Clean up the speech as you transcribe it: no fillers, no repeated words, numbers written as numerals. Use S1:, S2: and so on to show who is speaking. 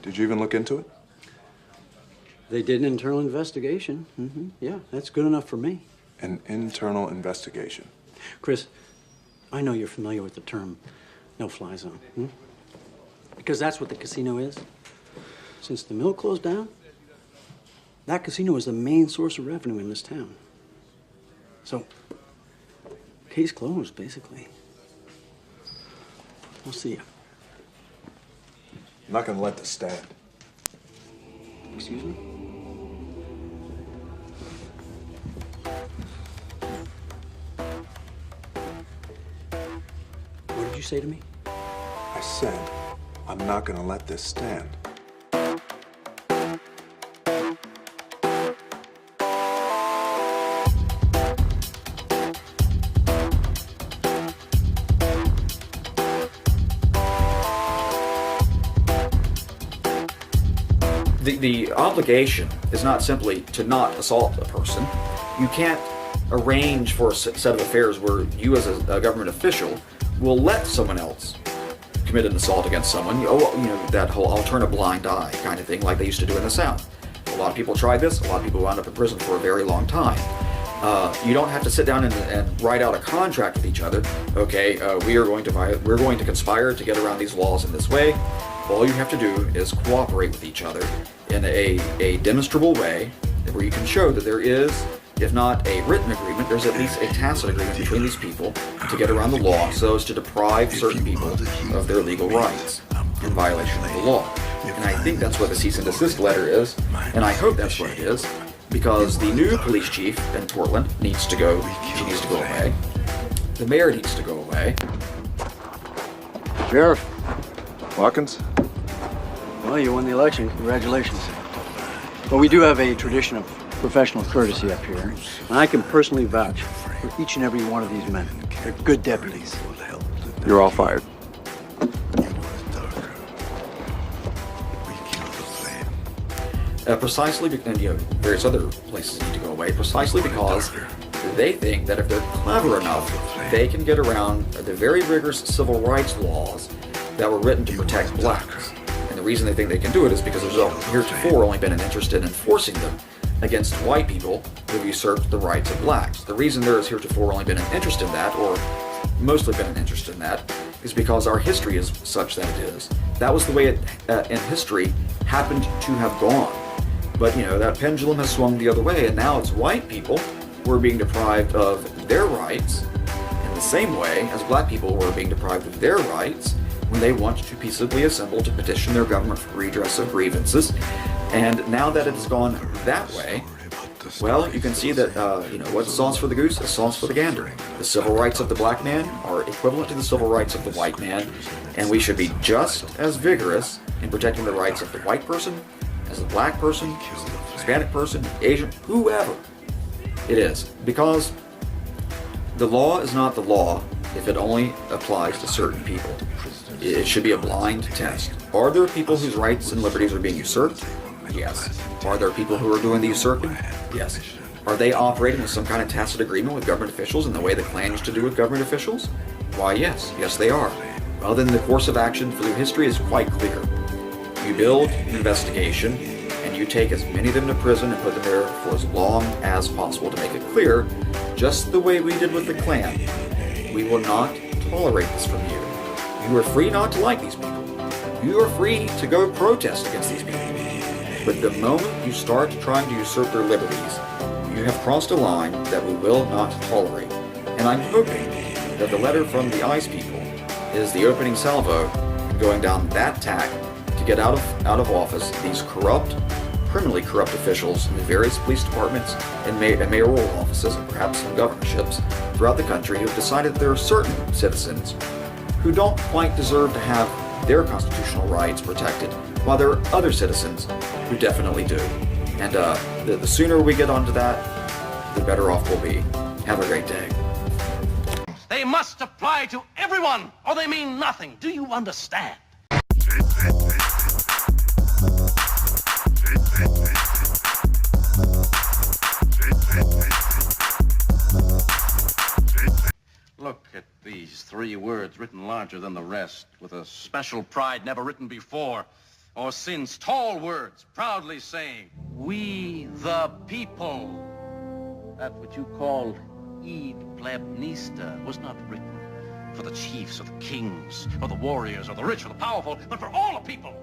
S1: Did you even look into it?
S2: They did an internal investigation. Yeah, that's good enough for me.
S1: An internal investigation.
S2: Chris, I know you're familiar with the term no-fly zone. Because that's what the casino is. Since the mill closed down, that casino is the main source of revenue in this town. So, case closed, basically. We'll see you.
S1: I'm not going to let this stand.
S2: Excuse me? What did you say to me?
S1: I said, I'm not going to let this stand.
S3: The obligation is not simply to not assault a person. You can't arrange for a set of affairs where you as a government official will let someone else commit an assault against someone. That whole I'll turn a blind eye kind of thing like they used to do in the South. A lot of people tried this. A lot of people wound up in prison for a very long time. You don't have to sit down and write out a contract with each other. Okay, we're going to conspire to get around these laws in this way. All you have to do is cooperate with each other in a demonstrable way where you can show that there is, if not a written agreement, there's at least a tacit agreement between these people to get around the law so as to deprive certain people of their legal rights in violation of the law. And I think that's what the cease and desist letter is, and I hope that's what it is, because the new police chief in Portland needs to go. She needs to go away. The mayor needs to go away.
S2: Sheriff.
S1: Watkins?
S2: Well, you won the election. Congratulations. Well, we do have a tradition of professional courtesy up here, and I can personally vouch for each and every one of these men. They're good deputies.
S1: You're all fired.
S3: Precisely, and various other places need to go away, precisely because they think that if they're clever enough, they can get around the very rigorous civil rights laws that were written to protect blacks. And the reason they think they can do it is because there's heretofore only been an interest in enforcing them against white people who've usurped the rights of blacks. The reason there has heretofore only been an interest in that, or mostly been an interest in that, is because our history is such that it is. That was the way it, in history, happened to have gone. But, that pendulum has swung the other way, and now it's white people who are being deprived of their rights in the same way as black people were being deprived of their rights when they want to peaceably assemble to petition their government for redress of grievances. And now that it has gone that way, well, you can see that, what's sauce for the goose is sauce for the gander. The civil rights of the black man are equivalent to the civil rights of the white man, and we should be just as vigorous in protecting the rights of the white person as the black person, Hispanic person, Asian, whoever it is. Because the law is not the law if it only applies to certain people. It should be a blind test. Are there people whose rights and liberties are being usurped? Yes. Are there people who are doing the usurping? Yes. Are they operating with some kind of tacit agreement with government officials in the way the Klan used to do with government officials? Why, yes. Yes, they are. Well, then the course of action through history is quite clear. You build an investigation, and you take as many of them to prison and put them there for as long as possible to make it clear, just the way we did with the Klan. We will not tolerate this from you. You are free not to like these people. You are free to go protest against these people. But the moment you start trying to usurp their liberties, you have crossed a line that we will not tolerate. And I'm hoping that the letter from the ICE people is the opening salvo in going down that tack to get out of office these criminally corrupt officials in the various police departments and mayoral offices and perhaps some governorships throughout the country who have decided that there are certain citizens who don't quite deserve to have their constitutional rights protected, while there are other citizens who definitely do. And the sooner we get onto that, the better off we'll be. Have a great day.
S4: They must apply to everyone, or they mean nothing. Do you understand? Look at these 3 words written larger than the rest, with a special pride never written before. Or since tall words proudly saying, we the people. That which you call id plebnista was not written for the chiefs or the kings or the warriors or the rich or the powerful, but for all the people.